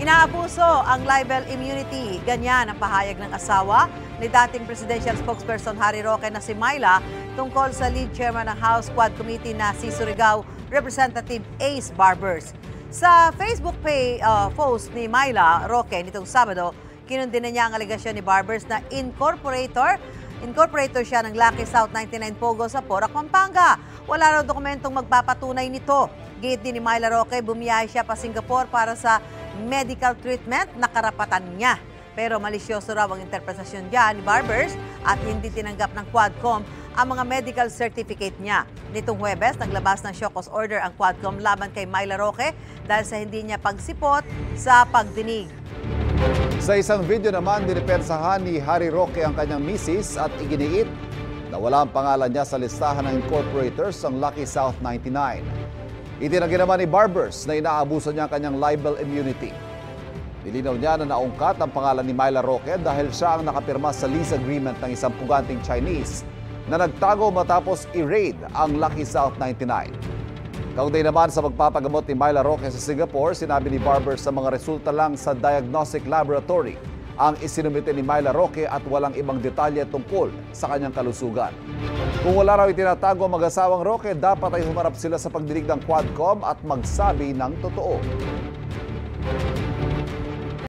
Inaabuso ang libel immunity. Ganyan ang pahayag ng asawa ni dating presidential spokesperson Harry Roque na si Myla tungkol sa lead chairman ng House Quad Committee na si Surigao Representative Ace Barbers. Sa Facebook post ni Myla Roque nitong Sabado, kinundina niya ang alegasyon ni Barbers na incorporator siya ng Lucky South 99 Pogo sa Porac, Pampanga. Wala raw dokumentong magpapatunay nito. Gate din ni Myla Roque, bumiyahe siya pa Singapore para sa medical treatment na karapatan niya. Pero malisyoso raw ang interpretasyon niya ni Barbers at hindi tinanggap ng Quadcom ang mga medical certificate niya. Nitong Huwebes, naglabas ng show cause order ang Quadcom laban kay Myla Roque dahil sa hindi niya pagsipot sa pagdinig. Sa isang video naman, dinipensahan ni Harry Roque ang kanyang misis at iginiit na wala ang pangalan niya sa listahan ng incorporators ng Lucky South 99. Itinanggi naman ni Barbers na inaabuso niya ang kanyang libel immunity. Nilinaw niya na naungkat ang pangalan ni Myla Roque dahil siya ang nakapirma sa lease agreement ng isang puganting Chinese na nagtago matapos i-raid ang Lucky South 99. Kaugnay naman sa magpapagamot ni Myla Roque sa Singapore, sinabi ni Barbers sa mga resulta lang sa diagnostic laboratory ang isinumite ni Myla Roque at walang ibang detalye tungkol sa kanyang kalusugan. Kung wala raw itinatago ang mag-asawang Roque, dapat ay humarap sila sa pagdinig ng Quadcom at magsabi ng totoo.